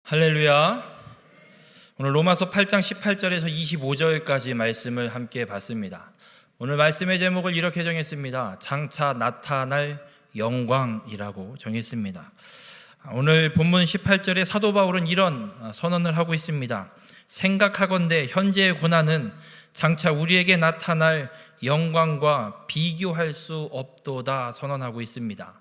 할렐루야. 오늘 로마서 8장 18절에서 25절까지 말씀을 함께 봤습니다. 오늘 말씀의 제목을 이렇게 정했습니다. 장차 나타날 영광이라고 정했습니다. 오늘 본문 18절에 사도 바울은 이런 선언을 하고 있습니다. 생각하건대 현재의 고난은 장차 우리에게 나타날 영광과 비교할 수 없도다 선언하고 있습니다.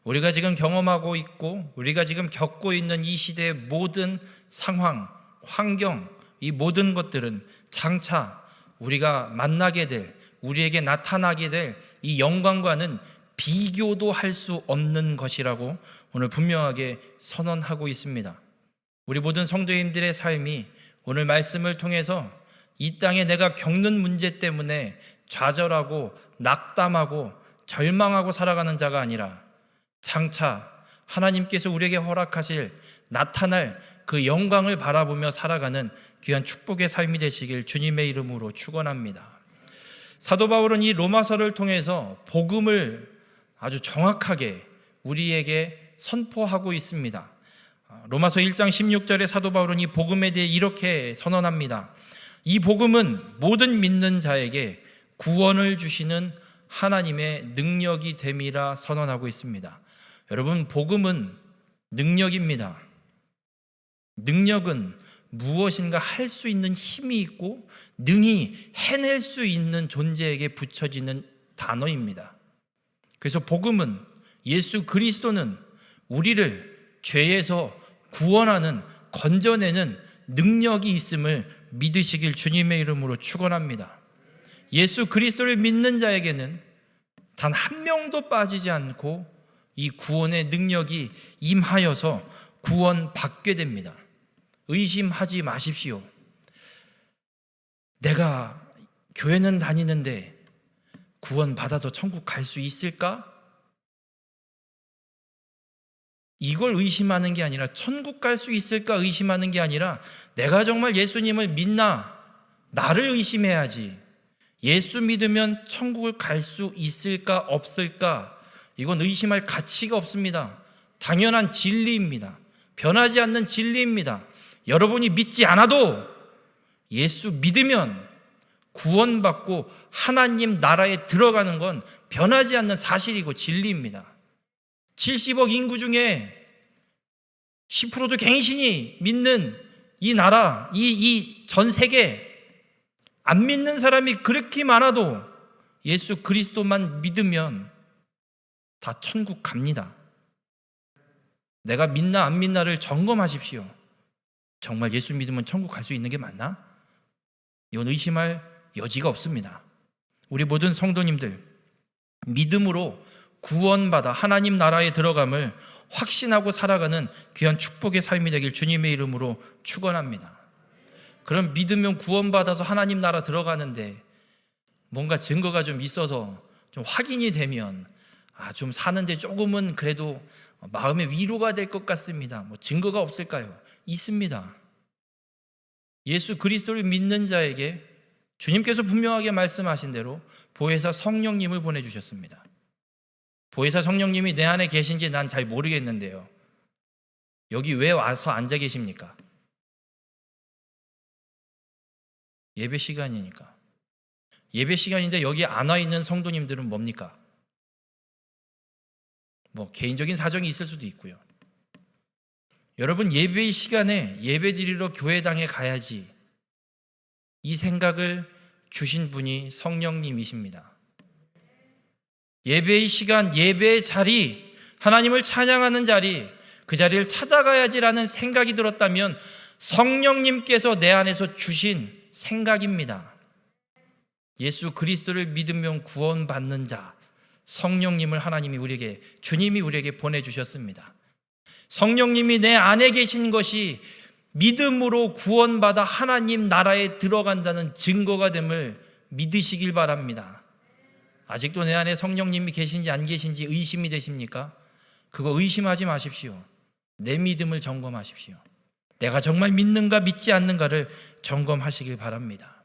우리가 지금 경험하고 있고 우리가 지금 겪고 있는 이 시대의 모든 상황, 환경, 이 모든 것들은 장차 우리가 만나게 될, 우리에게 나타나게 될 이 영광과는 비교도 할 수 없는 것이라고 오늘 분명하게 선언하고 있습니다. 우리 모든 성도님들의 삶이 오늘 말씀을 통해서 이 땅에 내가 겪는 문제 때문에 좌절하고 낙담하고 절망하고 살아가는 자가 아니라 장차 하나님께서 우리에게 허락하실 나타날 그 영광을 바라보며 살아가는 귀한 축복의 삶이 되시길 주님의 이름으로 축원합니다. 사도 바울은 이 로마서를 통해서 복음을 아주 정확하게 우리에게 선포하고 있습니다. 로마서 1장 16절에 사도 바울은 이 복음에 대해 이렇게 선언합니다. 이 복음은 모든 믿는 자에게 구원을 주시는 하나님의 능력이 됨이라 선언하고 있습니다. 여러분, 복음은 능력입니다. 능력은 무엇인가 할 수 있는 힘이 있고 능히 해낼 수 있는 존재에게 붙여지는 단어입니다. 그래서 복음은, 예수 그리스도는 우리를 죄에서 구원하는, 건져내는 능력이 있음을 믿으시길 주님의 이름으로 축원합니다. 예수 그리스도를 믿는 자에게는 단 한 명도 빠지지 않고 이 구원의 능력이 임하여서 구원받게 됩니다. 의심하지 마십시오. 내가 교회는 다니는데 구원받아서 천국 갈 수 있을까? 이걸 의심하는 게 아니라, 천국 갈 수 있을까 의심하는 게 아니라, 내가 정말 예수님을 믿나? 나를 의심해야지. 예수 믿으면 천국을 갈 수 있을까 없을까? 이건 의심할 가치가 없습니다. 당연한 진리입니다. 변하지 않는 진리입니다. 여러분이 믿지 않아도 예수 믿으면 구원받고 하나님 나라에 들어가는 건 변하지 않는 사실이고 진리입니다. 70억 인구 중에 10%도 갱신이 믿는 이 나라, 이 전 세계, 안 믿는 사람이 그렇게 많아도 예수 그리스도만 믿으면 다 천국 갑니다. 내가 믿나 안 믿나를 점검하십시오. 정말 예수 믿으면 천국 갈 수 있는 게 맞나? 이건 의심할 여지가 없습니다. 우리 모든 성도님들, 믿음으로 구원받아 하나님 나라에 들어감을 확신하고 살아가는 귀한 축복의 삶이 되길 주님의 이름으로 축원합니다. 그럼 믿으면 구원받아서 하나님 나라 들어가는데 뭔가 증거가 좀 있어서 좀 확인이 되면 좀 사는데 조금은 그래도 마음의 위로가 될 것 같습니다. 뭐 증거가 없을까요? 있습니다. 예수 그리스도를 믿는 자에게 주님께서 분명하게 말씀하신 대로 보혜사 성령님을 보내주셨습니다. 보혜사 성령님이 내 안에 계신지 난 잘 모르겠는데요. 여기 왜 와서 앉아 계십니까? 예배 시간이니까. 예배 시간인데 여기 안 와 있는 성도님들은 뭡니까? 뭐 개인적인 사정이 있을 수도 있고요. 여러분, 예배 시간에 예배 드리러 교회당에 가야지, 이 생각을 주신 분이 성령님이십니다. 예배의 시간, 예배의 자리, 하나님을 찬양하는 자리, 그 자리를 찾아가야지라는 생각이 들었다면 성령님께서 내 안에서 주신 생각입니다. 예수 그리스도를 믿으면 구원받는 자, 성령님을 하나님이 우리에게, 주님이 우리에게 보내주셨습니다. 성령님이 내 안에 계신 것이 믿음으로 구원받아 하나님 나라에 들어간다는 증거가 됨을 믿으시길 바랍니다. 아직도 내 안에 성령님이 계신지 안 계신지 의심이 되십니까? 그거 의심하지 마십시오. 내 믿음을 점검하십시오. 내가 정말 믿는가 믿지 않는가를 점검하시길 바랍니다.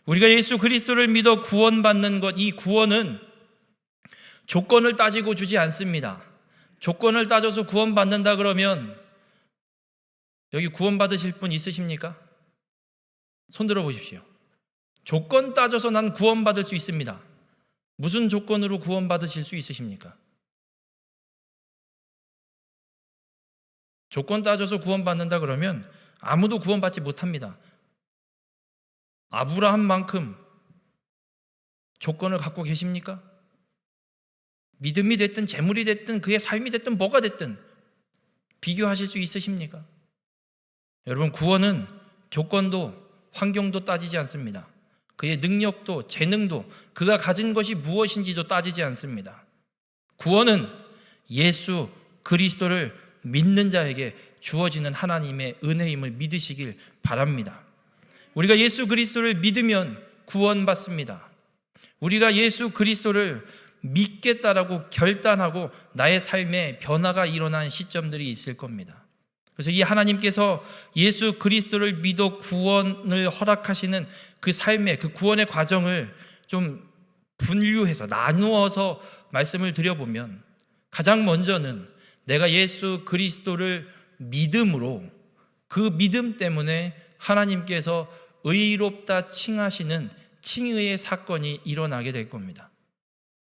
우리가 예수 그리스도를 믿어 구원받는 것, 이 구원은 조건을 따지고 주지 않습니다. 조건을 따져서 구원받는다 그러면 여기 구원받으실 분 있으십니까? 손 들어 보십시오. 조건 따져서 난 구원받을 수 있습니다. 무슨 조건으로 구원받으실 수 있으십니까? 조건 따져서 구원받는다 그러면 아무도 구원받지 못합니다. 아브라함만큼 조건을 갖고 계십니까? 믿음이 됐든 재물이 됐든 그의 삶이 됐든 뭐가 됐든 비교하실 수 있으십니까? 여러분, 구원은 조건도 환경도 따지지 않습니다. 그의 능력도 재능도 그가 가진 것이 무엇인지도 따지지 않습니다. 구원은 예수 그리스도를 믿는 자에게 주어지는 하나님의 은혜임을 믿으시길 바랍니다. 우리가 예수 그리스도를 믿으면 구원받습니다. 우리가 예수 그리스도를 믿겠다라고 결단하고 나의 삶에 변화가 일어난 시점들이 있을 겁니다. 그래서 이 하나님께서 예수 그리스도를 믿어 구원을 허락하시는 그 삶의 그 구원의 과정을 좀 분류해서 나누어서 말씀을 드려보면, 가장 먼저는 내가 예수 그리스도를 믿음으로 그 믿음 때문에 하나님께서 의롭다 칭하시는 칭의의 사건이 일어나게 될 겁니다.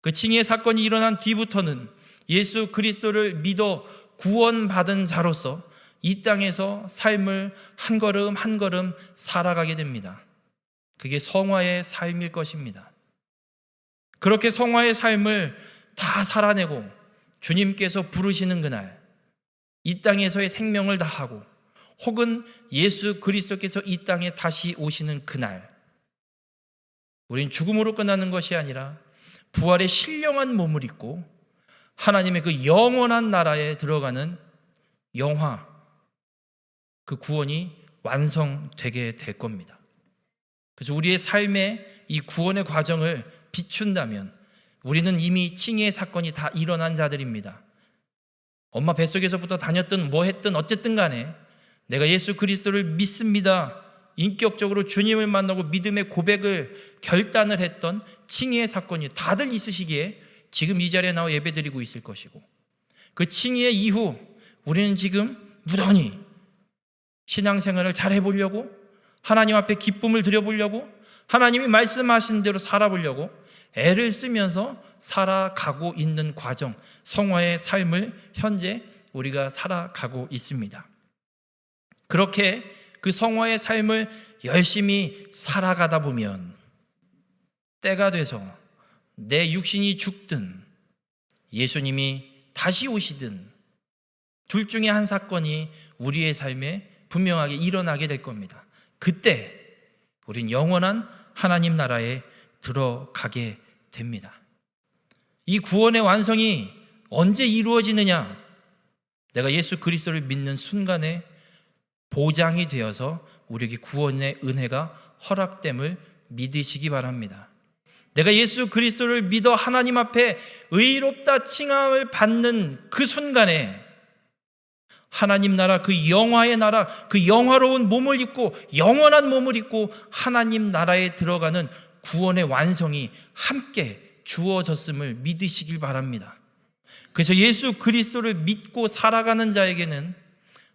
그 칭의의 사건이 일어난 뒤부터는 예수 그리스도를 믿어 구원받은 자로서 이 땅에서 삶을 한 걸음 한 걸음 살아가게 됩니다. 그게 성화의 삶일 것입니다. 그렇게 성화의 삶을 다 살아내고 주님께서 부르시는 그날, 이 땅에서의 생명을 다하고 혹은 예수 그리스도께서 이 땅에 다시 오시는 그날, 우린 죽음으로 끝나는 것이 아니라 부활의 신령한 몸을 입고 하나님의 그 영원한 나라에 들어가는 영화, 그 구원이 완성되게 될 겁니다. 그래서 우리의 삶에 이 구원의 과정을 비춘다면 우리는 이미 칭의의 사건이 다 일어난 자들입니다. 엄마 뱃속에서부터 다녔든 뭐 했든 어쨌든 간에 내가 예수 그리스도를 믿습니다, 인격적으로 주님을 만나고 믿음의 고백을 결단을 했던 칭의의 사건이 다들 있으시기에 지금 이 자리에 나와 예배드리고 있을 것이고, 그 칭의의 이후 우리는 지금 무던히 신앙생활을 잘 해보려고, 하나님 앞에 기쁨을 드려보려고, 하나님이 말씀하신 대로 살아보려고 애를 쓰면서 살아가고 있는 과정, 성화의 삶을 현재 우리가 살아가고 있습니다. 그렇게 그 성화의 삶을 열심히 살아가다 보면 때가 돼서 내 육신이 죽든 예수님이 다시 오시든 둘 중에 한 사건이 우리의 삶에 분명하게 일어나게 될 겁니다. 그때 우린 영원한 하나님 나라에 들어가게 됩니다. 이 구원의 완성이 언제 이루어지느냐? 내가 예수 그리스도를 믿는 순간에 보장이 되어서 우리에게 구원의 은혜가 허락됨을 믿으시기 바랍니다. 내가 예수 그리스도를 믿어 하나님 앞에 의롭다 칭함을 받는 그 순간에 하나님 나라, 그 영화의 나라, 그 영화로운 몸을 입고 영원한 몸을 입고 하나님 나라에 들어가는 구원의 완성이 함께 주어졌음을 믿으시길 바랍니다. 그래서 예수 그리스도를 믿고 살아가는 자에게는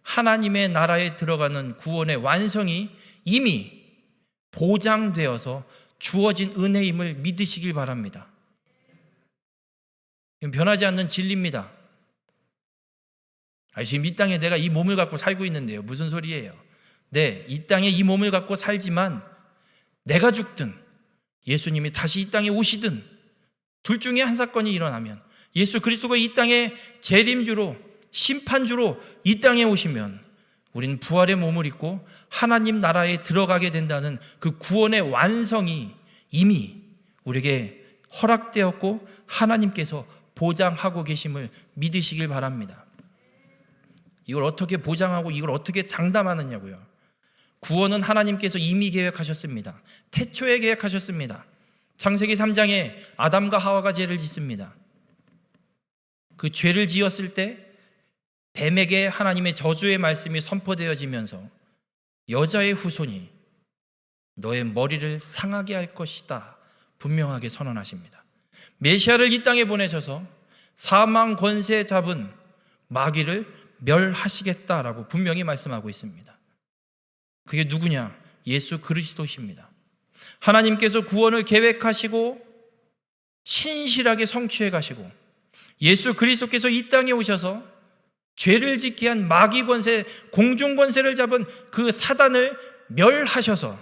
하나님의 나라에 들어가는 구원의 완성이 이미 보장되어서 주어진 은혜임을 믿으시길 바랍니다. 변하지 않는 진리입니다. 지금 이 땅에 내가 이 몸을 갖고 살고 있는데요, 무슨 소리예요? 네, 이 땅에 이 몸을 갖고 살지만 내가 죽든 예수님이 다시 이 땅에 오시든 둘 중에 한 사건이 일어나면, 예수 그리스도가 이 땅에 재림주로 심판주로 이 땅에 오시면 우리는 부활의 몸을 입고 하나님 나라에 들어가게 된다는 그 구원의 완성이 이미 우리에게 허락되었고 하나님께서 보장하고 계심을 믿으시길 바랍니다. 이걸 어떻게 보장하고 이걸 어떻게 장담하느냐고요. 구원은 하나님께서 이미 계획하셨습니다. 태초에 계획하셨습니다. 창세기 3장에 아담과 하와가 죄를 짓습니다. 그 죄를 지었을 때 뱀에게 하나님의 저주의 말씀이 선포되어지면서 여자의 후손이 너의 머리를 상하게 할 것이다 분명하게 선언하십니다. 메시아를 이 땅에 보내셔서 사망 권세 잡은 마귀를 멸하시겠다라고 분명히 말씀하고 있습니다. 그게 누구냐? 예수 그리스도십니다. 하나님께서 구원을 계획하시고 신실하게 성취해 가시고 예수 그리스도께서 이 땅에 오셔서 죄를 짓게 한 마귀 권세, 공중 권세를 잡은 그 사단을 멸하셔서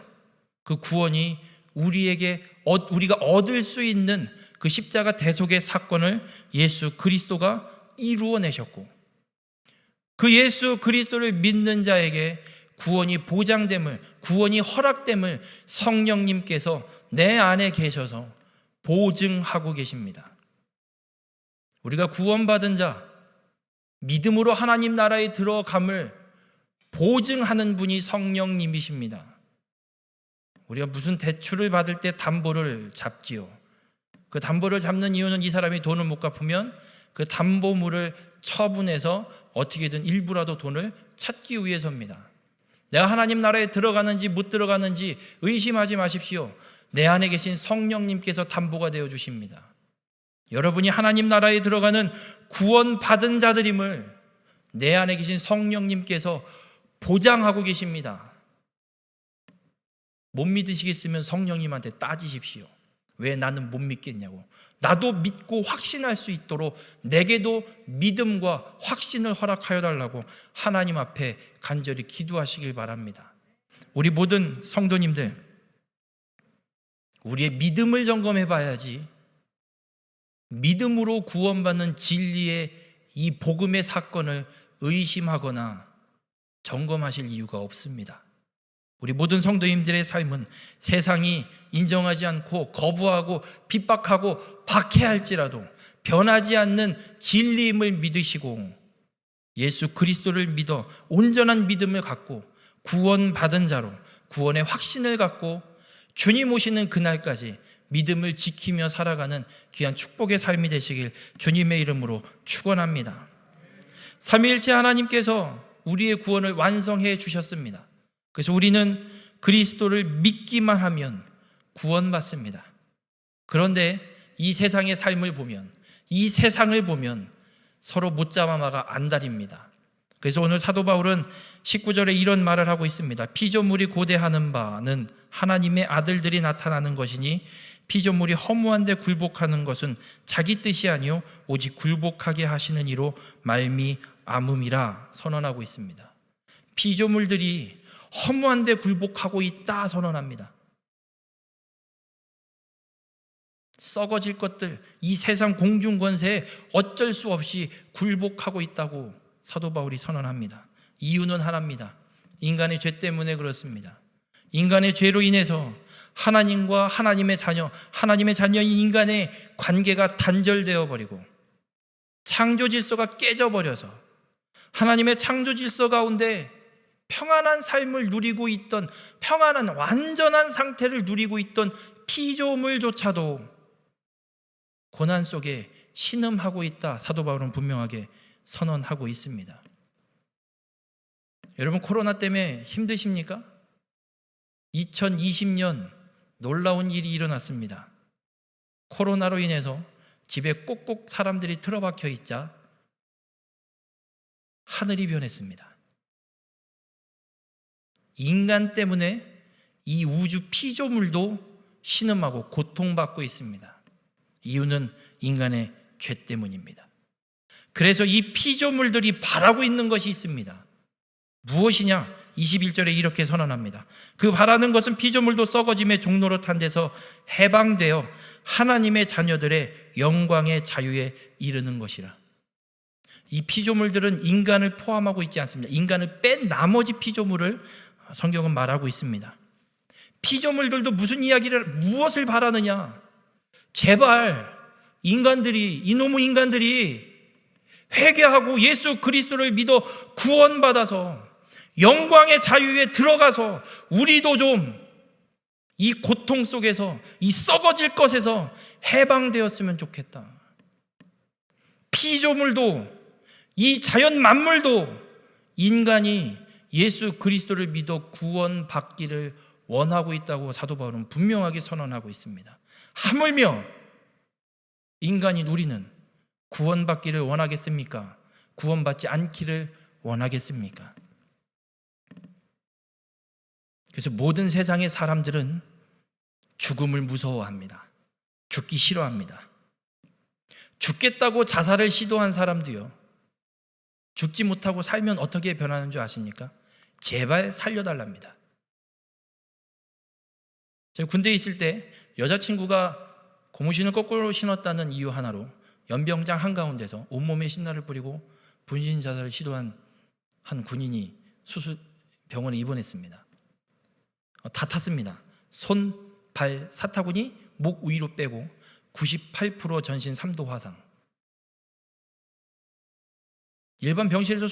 그 구원이 우리가 얻을 수 있는 그 십자가 대속의 사건을 예수 그리스도가 이루어내셨고, 그 예수 그리스도를 믿는 자에게 구원이 보장됨을, 구원이 허락됨을 성령님께서 내 안에 계셔서 보증하고 계십니다. 우리가 구원받은 자, 믿음으로 하나님 나라에 들어감을 보증하는 분이 성령님이십니다. 우리가 무슨 대출을 받을 때 담보를 잡지요. 그 담보를 잡는 이유는 이 사람이 돈을 못 갚으면 그 담보물을 처분해서 어떻게든 일부라도 돈을 찾기 위해서입니다. 내가 하나님 나라에 들어가는지 못 들어가는지 의심하지 마십시오. 내 안에 계신 성령님께서 담보가 되어 주십니다. 여러분이 하나님 나라에 들어가는 구원받은 자들임을 내 안에 계신 성령님께서 보장하고 계십니다. 못 믿으시겠으면 성령님한테 따지십시오. 왜 나는 못 믿겠냐고. 나도 믿고 확신할 수 있도록 내게도 믿음과 확신을 허락하여 달라고 하나님 앞에 간절히 기도하시길 바랍니다. 우리 모든 성도님들, 우리의 믿음을 점검해 봐야지 믿음으로 구원받는 진리의 이 복음의 사건을 의심하거나 점검하실 이유가 없습니다. 우리 모든 성도님들의 삶은 세상이 인정하지 않고 거부하고 핍박하고 박해할지라도 변하지 않는 진리임을 믿으시고 예수 그리스도를 믿어 온전한 믿음을 갖고 구원받은 자로 구원의 확신을 갖고 주님 오시는 그날까지 믿음을 지키며 살아가는 귀한 축복의 삶이 되시길 주님의 이름으로 축원합니다. 삼위일체 하나님께서 우리의 구원을 완성해 주셨습니다. 그래서 우리는 그리스도를 믿기만 하면 구원받습니다. 그런데 이 세상의 삶을 보면, 이 세상을 보면 서로 못 잡아마가 안달입니다. 그래서 오늘 사도 바울은 19절에 이런 말을 하고 있습니다. 피조물이 고대하는 바는 하나님의 아들들이 나타나는 것이니 피조물이 허무한데 굴복하는 것은 자기 뜻이 아니요 오직 굴복하게 하시는 이로 말미암음이라 선언하고 있습니다. 피조물들이 허무한데 굴복하고 있다 선언합니다. 썩어질 것들, 이 세상 공중권세에 어쩔 수 없이 굴복하고 있다고 사도 바울이 선언합니다. 이유는 하나입니다. 인간의 죄 때문에 그렇습니다. 인간의 죄로 인해서 하나님과 하나님의 자녀인 인간의 관계가 단절되어 버리고 창조 질서가 깨져버려서 하나님의 창조 질서 가운데 평안한 삶을 누리고 있던, 평안한 완전한 상태를 누리고 있던 피조물조차도 고난 속에 신음하고 있다. 사도 바울은 분명하게 선언하고 있습니다. 여러분, 코로나 때문에 힘드십니까? 2020년 놀라운 일이 일어났습니다. 코로나로 인해서 집에 꼭꼭 사람들이 틀어박혀 있자 하늘이 변했습니다. 인간 때문에 이 우주 피조물도 신음하고 고통받고 있습니다. 이유는 인간의 죄 때문입니다. 그래서 이 피조물들이 바라고 있는 것이 있습니다. 무엇이냐? 21절에 이렇게 선언합니다. 그 바라는 것은 피조물도 썩어짐의 종로로 탄 데서 해방되어 하나님의 자녀들의 영광의 자유에 이르는 것이라. 이 피조물들은 인간을 포함하고 있지 않습니다. 인간을 뺀 나머지 피조물을 성경은 말하고 있습니다. 피조물들도 무엇을 바라느냐? 제발 이놈의 인간들이 회개하고 예수 그리스도를 믿어 구원받아서 영광의 자유에 들어가서 우리도 좀 이 고통 속에서, 이 썩어질 것에서 해방되었으면 좋겠다. 피조물도, 이 자연 만물도 인간이 예수 그리스도를 믿어 구원받기를 원하고 있다고 사도 바울은 분명하게 선언하고 있습니다. 하물며 인간인 우리는 구원받기를 원하겠습니까? 구원받지 않기를 원하겠습니까? 그래서 모든 세상의 사람들은 죽음을 무서워합니다. 죽기 싫어합니다. 죽겠다고 자살을 시도한 사람도요, 죽지 못하고 살면 어떻게 변하는 줄 아십니까? 제발 살려달랍니다. 제가 군대에 있을 때 여자친구가 고무신을 거꾸로 신었다는 이유 하나로 연병장 한가운데서 온몸에 신나를 뿌리고 분신 자살을 시도한 한 군인이 병원에 입원했습니다. 다 탔습니다. 손, 발, 사타구니, 목 위로 빼고 98% 전신 3도 화상. 일반 병실에서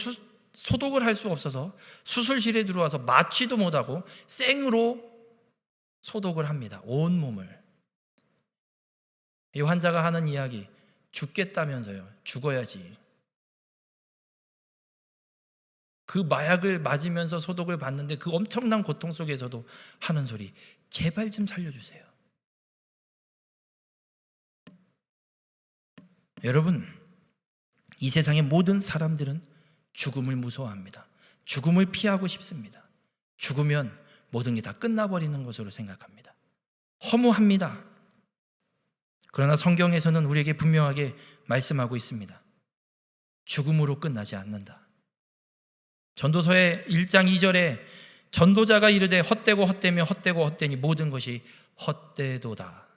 소독을 할 수 없어서 수술실에 들어와서 마취도 못하고 생으로 소독을 합니다. 온몸을. 이 환자가 하는 이야기, 죽겠다면서요. 죽어야지. 그 마약을 맞으면서 소독을 받는데 그 엄청난 고통 속에서도 하는 소리, 제발 좀 살려주세요. 여러분, 이 세상의 모든 사람들은 죽음을 무서워합니다. 죽음을 피하고 싶습니다. 죽으면 모든 게 다 끝나버리는 것으로 생각합니다. 허무합니다. 그러나 성경에서는 우리에게 분명하게 말씀하고 있습니다. 죽음으로 끝나지 않는다. 전도서의 1장 2절에 전도자가 이르되 헛되고 헛되며 헛되고 헛되니 모든 것이 헛되도다.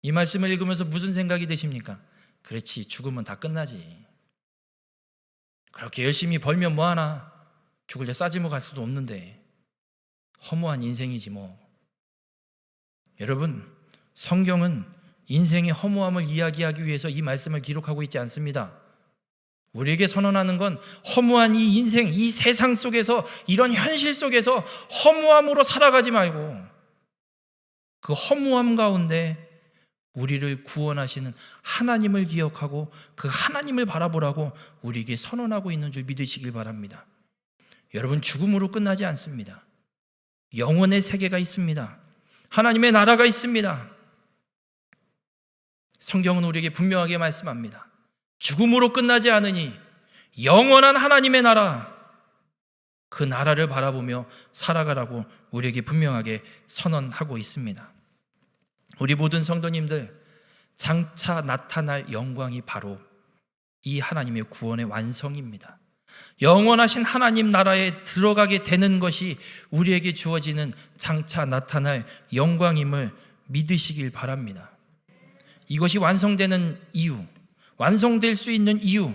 이 말씀을 읽으면서 무슨 생각이 드십니까? 그렇지, 죽으면 다 끝나지. 그렇게 열심히 벌면 뭐하나? 죽을 때 싸지모 갈 수도 없는데 허무한 인생이지 뭐. 여러분, 성경은 인생의 허무함을 이야기하기 위해서 이 말씀을 기록하고 있지 않습니다. 우리에게 선언하는 건 허무한 이 인생, 이 세상 속에서, 이런 현실 속에서 허무함으로 살아가지 말고 그 허무함 가운데 우리를 구원하시는 하나님을 기억하고 그 하나님을 바라보라고 우리에게 선언하고 있는 줄 믿으시길 바랍니다. 여러분, 죽음으로 끝나지 않습니다. 영원의 세계가 있습니다. 하나님의 나라가 있습니다. 성경은 우리에게 분명하게 말씀합니다. 죽음으로 끝나지 않으니 영원한 하나님의 나라, 그 나라를 바라보며 살아가라고 우리에게 분명하게 선언하고 있습니다. 우리 모든 성도님들, 장차 나타날 영광이 바로 이 하나님의 구원의 완성입니다. 영원하신 하나님 나라에 들어가게 되는 것이 우리에게 주어지는 장차 나타날 영광임을 믿으시길 바랍니다. 이것이 완성되는 이유, 완성될 수 있는 이유,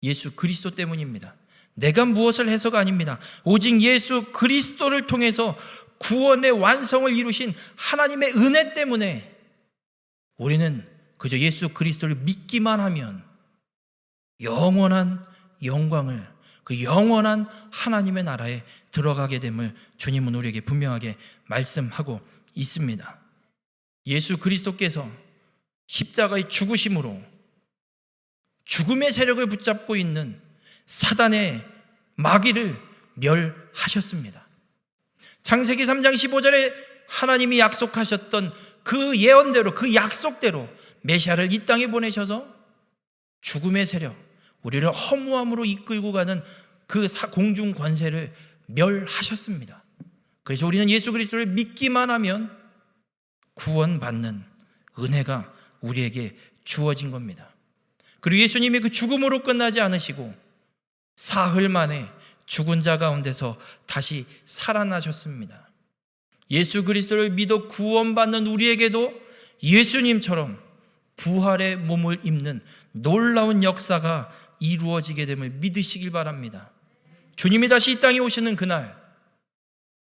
예수 그리스도 때문입니다. 내가 무엇을 해서가 아닙니다. 오직 예수 그리스도를 통해서 구원의 완성을 이루신 하나님의 은혜 때문에 우리는 그저 예수 그리스도를 믿기만 하면 영원한 영광을, 그 영원한 하나님의 나라에 들어가게 됨을 주님은 우리에게 분명하게 말씀하고 있습니다. 예수 그리스도께서 십자가의 죽으심으로 죽음의 세력을 붙잡고 있는 사단의 마귀를 멸하셨습니다. 창세기 3장 15절에 하나님이 약속하셨던 그 예언대로, 그 약속대로 메시아를 이 땅에 보내셔서 죽음의 세력, 우리를 허무함으로 이끌고 가는 그 공중 권세를 멸하셨습니다. 그래서 우리는 예수 그리스도를 믿기만 하면 구원받는 은혜가 우리에게 주어진 겁니다. 그리고 예수님이 그 죽음으로 끝나지 않으시고 사흘 만에 죽은 자 가운데서 다시 살아나셨습니다. 예수 그리스도를 믿어 구원받는 우리에게도 예수님처럼 부활의 몸을 입는 놀라운 역사가 이루어지게 됨을 믿으시길 바랍니다. 주님이 다시 이 땅에 오시는 그날,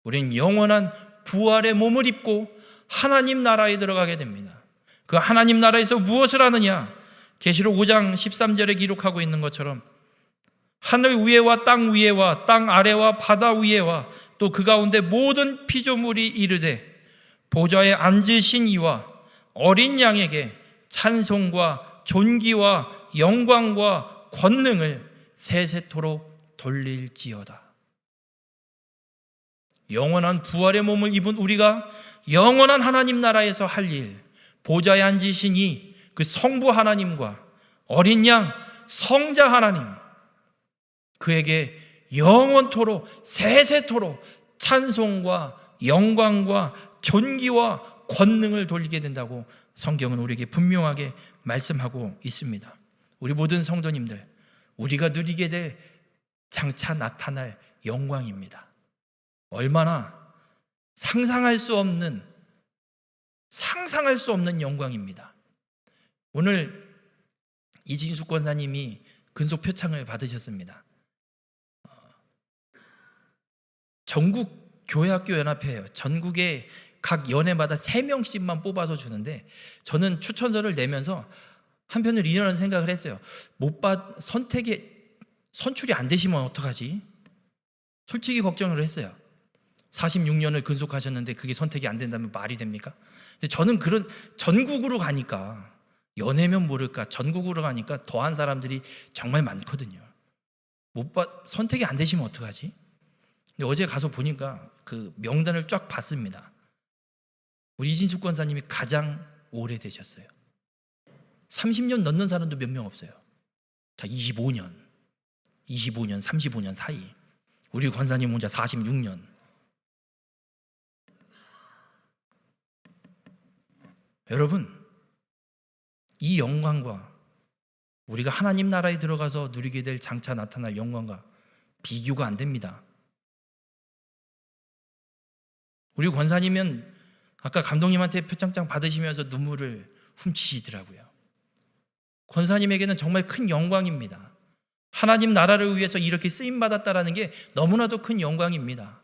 우리는 영원한 부활의 몸을 입고 하나님 나라에 들어가게 됩니다. 그 하나님 나라에서 무엇을 하느냐? 계시록 5장 13절에 기록하고 있는 것처럼 하늘 위에와 땅 위에와 땅 아래와 바다 위에와 또 그 가운데 모든 피조물이 이르되 보좌에 앉으신 이와 어린 양에게 찬송과 존귀와 영광과 권능을 세세토록 돌릴지어다. 영원한 부활의 몸을 입은 우리가 영원한 하나님 나라에서 할 일, 보좌에 앉으신 이 그 성부 하나님과 어린 양 성자 하나님, 그에게 영원토록 세세토록 찬송과 영광과 존귀와 권능을 돌리게 된다고 성경은 우리에게 분명하게 말씀하고 있습니다. 우리 모든 성도님들, 우리가 누리게 될 장차 나타날 영광입니다. 얼마나 상상할 수 없는 영광입니다. 오늘 이진숙 권사님이 근속 표창을 받으셨습니다. 전국 교회학교 연합회예요. 전국에 각 연회마다 3명씩만 뽑아서 주는데, 저는 추천서를 내면서 한편으로 이런 생각을 했어요. 선출이 안 되시면 어떡하지? 솔직히 걱정을 했어요. 46년을 근속하셨는데 그게 선택이 안 된다면 말이 됩니까? 근데 저는 그런 전국으로 가니까, 연회면 모를까 전국으로 가니까 더한 사람들이 정말 많거든요. 선택이 안 되시면 어떡하지? 근데 어제 가서 보니까 그 명단을 쫙 봤습니다. 우리 이진숙 권사님이 가장 오래 되셨어요. 30년 넘는 사람도 몇 명 없어요. 다 25년, 35년 사이. 우리 권사님 혼자 46년. 여러분, 이 영광과 우리가 하나님 나라에 들어가서 누리게 될 장차 나타날 영광과 비교가 안 됩니다. 우리 권사님은 아까 감독님한테 표창장 받으시면서 눈물을 훔치시더라고요. 권사님에게는 정말 큰 영광입니다. 하나님 나라를 위해서 이렇게 쓰임받았다는 게 너무나도 큰 영광입니다.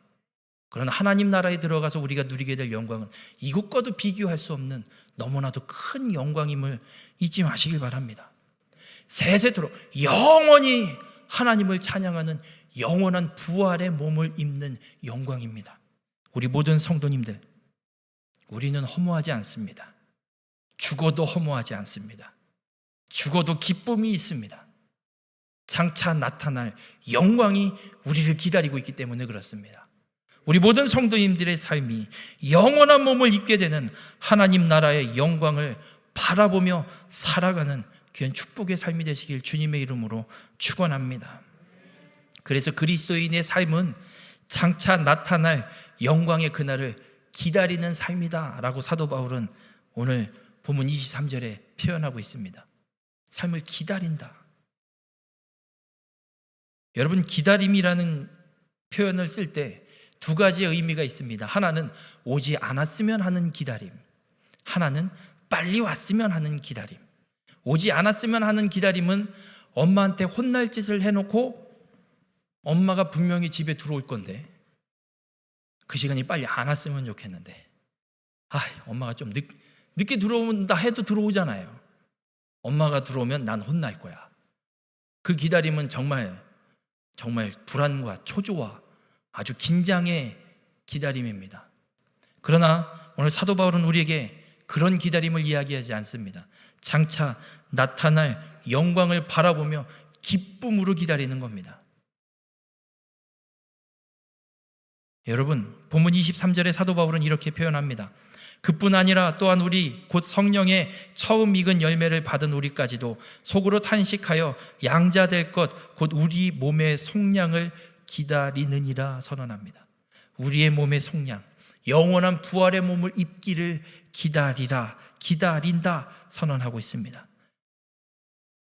그러나 하나님 나라에 들어가서 우리가 누리게 될 영광은 이것과도 비교할 수 없는 너무나도 큰 영광임을 잊지 마시길 바랍니다. 세세토록 영원히 하나님을 찬양하는 영원한 부활의 몸을 입는 영광입니다. 우리 모든 성도님들, 우리는 허무하지 않습니다. 죽어도 허무하지 않습니다. 죽어도 기쁨이 있습니다. 장차 나타날 영광이 우리를 기다리고 있기 때문에 그렇습니다. 우리 모든 성도님들의 삶이 영원한 몸을 입게 되는 하나님 나라의 영광을 바라보며 살아가는 귀한 축복의 삶이 되시길 주님의 이름으로 축원합니다. 그래서 그리스도인의 삶은 장차 나타날 영광의 그날을 기다리는 삶이다 라고 사도 바울은 오늘 본문 23절에 표현하고 있습니다. 삶을 기다린다. 여러분, 기다림이라는 표현을 쓸 때 두 가지의 의미가 있습니다. 하나는 오지 않았으면 하는 기다림, 하나는 빨리 왔으면 하는 기다림. 오지 않았으면 하는 기다림은 엄마한테 혼날 짓을 해놓고 엄마가 분명히 집에 들어올 건데 그 시간이 빨리 안 왔으면 좋겠는데, 엄마가 좀 늦게 들어온다 해도 들어오잖아요. 엄마가 들어오면 난 혼날 거야. 그 기다림은 정말 불안과 초조와 아주 긴장의 기다림입니다. 그러나 오늘 사도 바울은 우리에게 그런 기다림을 이야기하지 않습니다. 장차 나타날 영광을 바라보며 기쁨으로 기다리는 겁니다. 여러분, 본문 23절에 사도 바울은 이렇게 표현합니다. 그뿐 아니라 또한 우리 곧 성령의 처음 익은 열매를 받은 우리까지도 속으로 탄식하여 양자될 것 곧 우리 몸의 속량을 기다리느니라 선언합니다. 우리의 몸의 속량, 영원한 부활의 몸을 입기를 기다린다 선언하고 있습니다.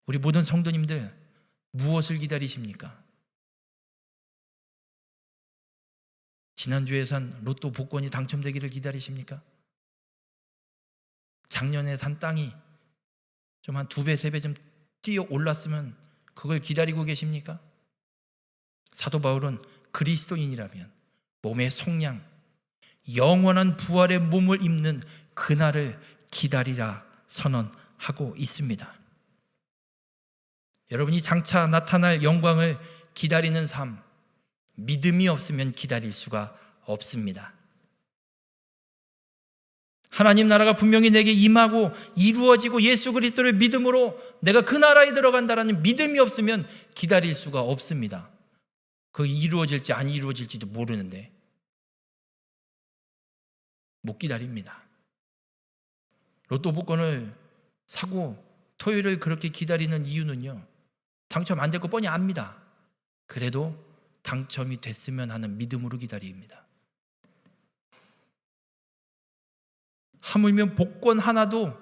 우리 모든 성도님들, 무엇을 기다리십니까? 지난주에 산 로또 복권이 당첨되기를 기다리십니까? 작년에 산 땅이 좀 한 2배, 3배 좀 뛰어 올랐으면 그걸 기다리고 계십니까? 사도 바울은 그리스도인이라면 몸의 속량, 영원한 부활의 몸을 입는 그날을 기다리라 선언하고 있습니다. 여러분이 장차 나타날 영광을 기다리는 삶, 믿음이 없으면 기다릴 수가 없습니다. 하나님 나라가 분명히 내게 임하고 이루어지고 예수 그리스도를 믿음으로 내가 그 나라에 들어간다라는 믿음이 없으면 기다릴 수가 없습니다. 그게 이루어질지 안 이루어질지도 모르는데 못 기다립니다. 로또 복권을 사고 토요일을 그렇게 기다리는 이유는요, 당첨 안 될 거 뻔히 압니다. 그래도 당첨이 됐으면 하는 믿음으로 기다립니다. 하물며 복권 하나도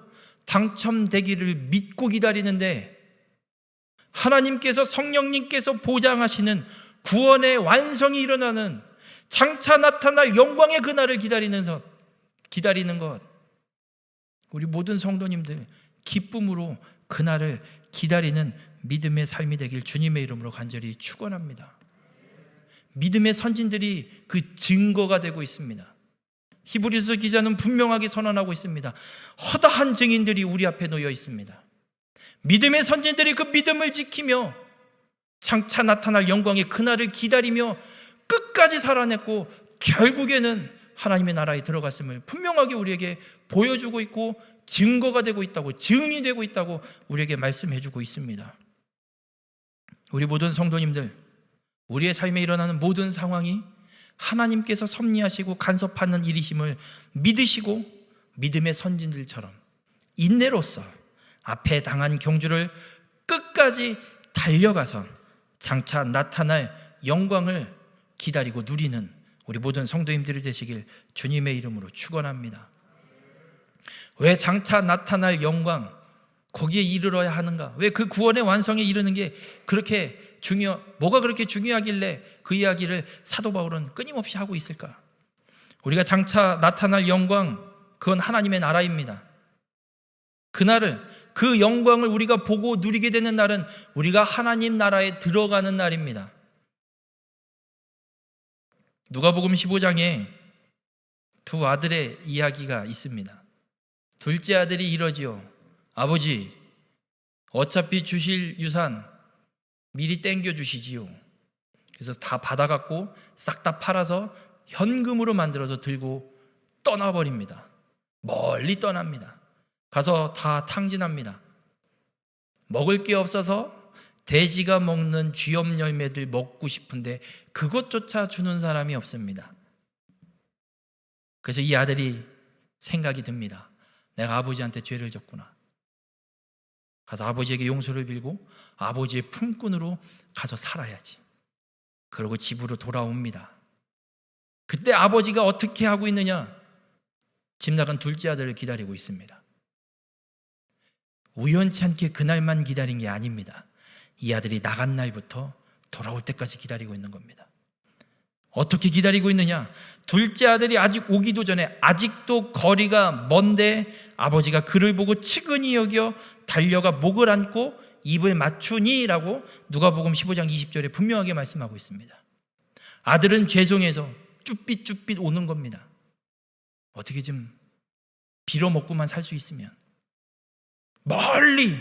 당첨되기를 믿고 기다리는데, 하나님께서, 성령님께서 보장하시는 구원의 완성이 일어나는 장차 나타날 영광의 그날을 기다리는 것, 우리 모든 성도님들 기쁨으로 그날을 기다리는 믿음의 삶이 되길 주님의 이름으로 간절히 축원합니다. 믿음의 선진들이 그 증거가 되고 있습니다. 히브리서 기자는 분명하게 선언하고 있습니다. 허다한 증인들이 우리 앞에 놓여 있습니다. 믿음의 선진들이 그 믿음을 지키며 장차 나타날 영광의 그날을 기다리며 끝까지 살아냈고 결국에는 하나님의 나라에 들어갔음을 분명하게 우리에게 보여주고 있고 증거가 되고 있다고, 증인이 되고 있다고 우리에게 말씀해 주고 있습니다. 우리 모든 성도님들, 우리의 삶에 일어나는 모든 상황이 하나님께서 섭리하시고 간섭하는 일이심을 믿으시고 믿음의 선진들처럼 인내로써 앞에 당한 경주를 끝까지 달려가서 장차 나타날 영광을 기다리고 누리는 우리 모든 성도님들이 되시길 주님의 이름으로 축원합니다. 왜 장차 나타날 영광, 거기에 이르러야 하는가? 왜 그 구원의 완성에 이르는 게 그렇게 뭐가 그렇게 중요하길래 그 이야기를 사도 바울은 끊임없이 하고 있을까? 우리가 장차 나타날 영광, 그건 하나님의 나라입니다. 그날을, 그 영광을 우리가 보고 누리게 되는 날은 우리가 하나님 나라에 들어가는 날입니다. 누가복음 15장에 두 아들의 이야기가 있습니다. 둘째 아들이 이러지요. 아버지, 어차피 주실 유산 미리 땡겨 주시지요. 그래서 다 받아갖고 싹 다 팔아서 현금으로 만들어서 들고 떠나버립니다. 멀리 떠납니다. 가서 다 탕진합니다. 먹을 게 없어서 돼지가 먹는 쥐염 열매들 먹고 싶은데 그것조차 주는 사람이 없습니다. 그래서 이 아들이 생각이 듭니다. 내가 아버지한테 죄를 졌구나. 가서 아버지에게 용서를 빌고 아버지의 품꾼으로 가서 살아야지. 그러고 집으로 돌아옵니다. 그때 아버지가 어떻게 하고 있느냐? 집 나간 둘째 아들을 기다리고 있습니다. 우연치 않게 그날만 기다린 게 아닙니다. 이 아들이 나간 날부터 돌아올 때까지 기다리고 있는 겁니다. 어떻게 기다리고 있느냐? 둘째 아들이 아직 오기도 전에 아직도 거리가 먼데 아버지가 그를 보고 측은히 여겨 달려가 목을 안고 입을 맞추니라고 누가복음 15장 20절에 분명하게 말씀하고 있습니다. 아들은 죄송해서 쭈삣쭈삣 오는 겁니다. 어떻게 좀 빌어먹고만 살 수 있으면. 멀리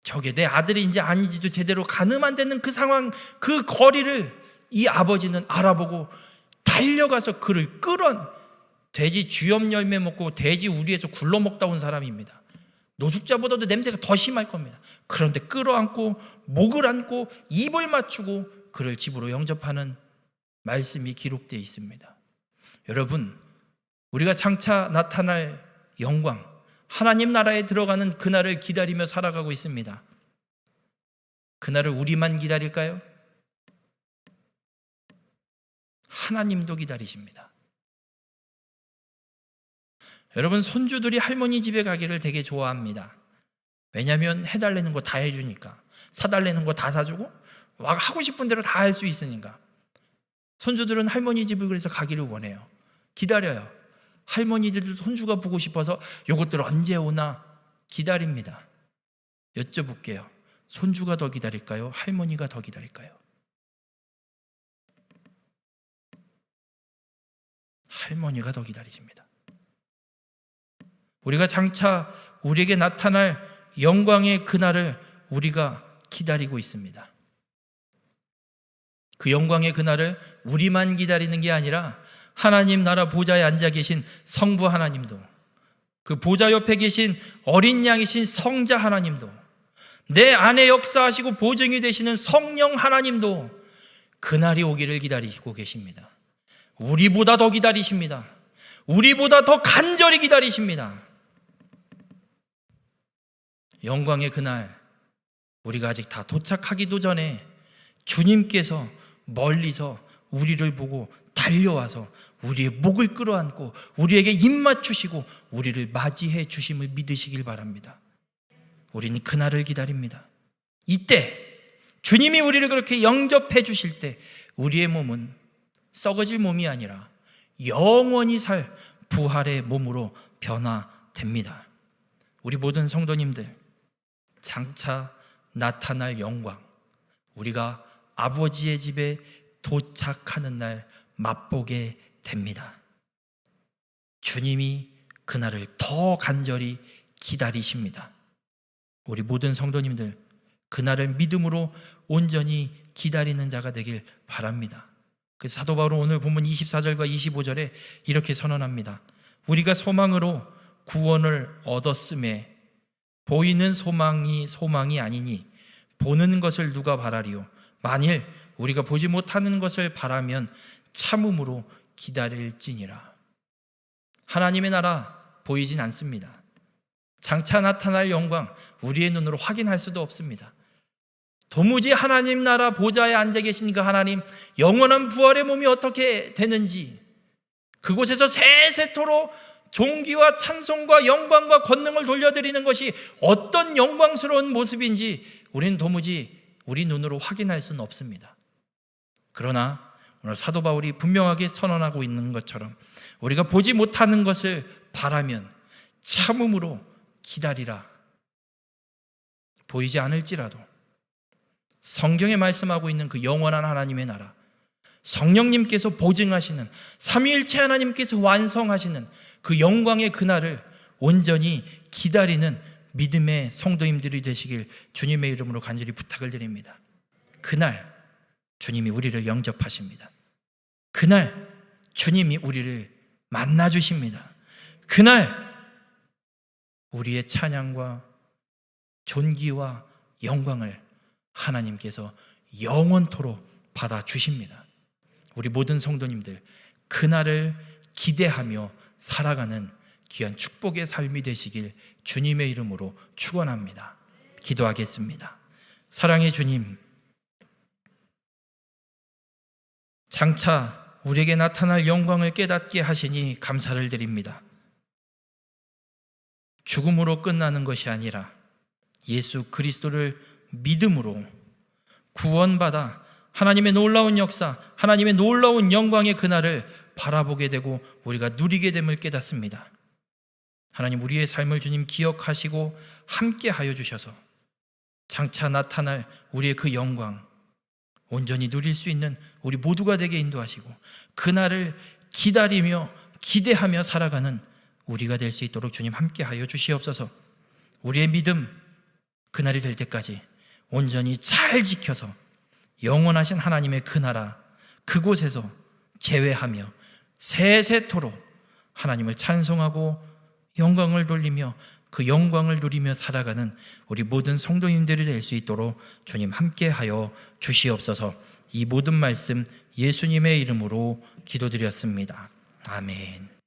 저게 내 아들인지 아닌지도 제대로 가늠 안 되는 그 상황, 그 거리를 이 아버지는 알아보고 달려가서 그를 돼지 쥐염 열매 먹고 돼지 우리에서 굴러먹다 온 사람입니다. 노숙자보다도 냄새가 더 심할 겁니다. 그런데 끌어안고 목을 안고 입을 맞추고 그를 집으로 영접하는 말씀이 기록되어 있습니다. 여러분, 우리가 장차 나타날 영광, 하나님 나라에 들어가는 그날을 기다리며 살아가고 있습니다. 그날을 우리만 기다릴까요? 하나님도 기다리십니다. 여러분, 손주들이 할머니 집에 가기를 되게 좋아합니다. 왜냐하면 해달라는 거 다 해주니까, 사달라는 거 다 사주고 막 하고 싶은 대로 다 할 수 있으니까. 손주들은 할머니 집을 그래서 가기를 원해요. 기다려요. 할머니들도 손주가 보고 싶어서 요것들 언제 오나 기다립니다. 여쭤볼게요. 손주가 더 기다릴까요? 할머니가 더 기다릴까요? 할머니가 더 기다리십니다. 우리가 장차 우리에게 나타날 영광의 그날을 우리가 기다리고 있습니다. 그 영광의 그날을 우리만 기다리는 게 아니라 하나님 나라 보좌에 앉아 계신 성부 하나님도, 그 보좌 옆에 계신 어린 양이신 성자 하나님도, 내 안에 역사하시고 보증이 되시는 성령 하나님도 그날이 오기를 기다리고 계십니다. 우리보다 더 기다리십니다. 우리보다 더 간절히 기다리십니다. 영광의 그날, 우리가 아직 다 도착하기도 전에 주님께서 멀리서 우리를 보고 달려와서 우리의 목을 끌어안고 우리에게 입 맞추시고 우리를 맞이해 주심을 믿으시길 바랍니다. 우리는 그날을 기다립니다. 이때 주님이 우리를 그렇게 영접해 주실 때 우리의 몸은 썩어질 몸이 아니라 영원히 살 부활의 몸으로 변화됩니다. 우리 모든 성도님들, 장차 나타날 영광, 우리가 아버지의 집에 도착하는 날 맛보게 됩니다. 주님이 그날을 더 간절히 기다리십니다. 우리 모든 성도님들, 그날을 믿음으로 온전히 기다리는 자가 되길 바랍니다. 그래서 사도 바울은 오늘 본문 24절과 25절에 이렇게 선언합니다. 우리가 소망으로 구원을 얻었음에 보이는 소망이 아니니 보는 것을 누가 바라리요? 만일 우리가 보지 못하는 것을 바라면 참음으로 기다릴지니라. 하나님의 나라 보이진 않습니다. 장차 나타날 영광 우리의 눈으로 확인할 수도 없습니다. 도무지 하나님 나라 보좌에 앉아 계신 그 하나님 영원한 부활의 몸이 어떻게 되는지, 그곳에서 세세토록 존귀와 찬송과 영광과 권능을 돌려드리는 것이 어떤 영광스러운 모습인지 우리는 도무지 우리 눈으로 확인할 수는 없습니다. 그러나 오늘 사도 바울이 분명하게 선언하고 있는 것처럼 우리가 보지 못하는 것을 바라면 참음으로 기다리라. 보이지 않을지라도 성경에 말씀하고 있는 그 영원한 하나님의 나라, 성령님께서 보증하시는 삼위일체 하나님께서 완성하시는 그 영광의 그날을 온전히 기다리는 믿음의 성도님들이 되시길 주님의 이름으로 간절히 부탁을 드립니다. 그날 주님이 우리를 영접하십니다. 그날 주님이 우리를 만나주십니다. 그날 우리의 찬양과 존귀와 영광을 하나님께서 영원토록 받아주십니다. 우리 모든 성도님들, 그날을 기대하며 살아가는 귀한 축복의 삶이 되시길 주님의 이름으로 축원합니다. 기도하겠습니다. 사랑의 주님, 장차 우리에게 나타날 영광을 깨닫게 하시니 감사를 드립니다. 죽음으로 끝나는 것이 아니라 예수 그리스도를 믿음으로 구원받아 하나님의 놀라운 역사, 하나님의 놀라운 영광의 그날을 바라보게 되고 우리가 누리게 됨을 깨닫습니다. 하나님, 우리의 삶을 주님 기억하시고 함께 하여 주셔서 장차 나타날 우리의 그 영광 온전히 누릴 수 있는 우리 모두가 되게 인도하시고 그날을 기다리며 기대하며 살아가는 우리가 될 수 있도록 주님 함께 하여 주시옵소서. 우리의 믿음 그날이 될 때까지 온전히 잘 지켜서 영원하신 하나님의 그 나라 그곳에서 제외하며 세세토록 하나님을 찬송하고 영광을 돌리며 그 영광을 누리며 살아가는 우리 모든 성도님들이 될 수 있도록 주님 함께하여 주시옵소서. 이 모든 말씀 예수님의 이름으로 기도드렸습니다. 아멘.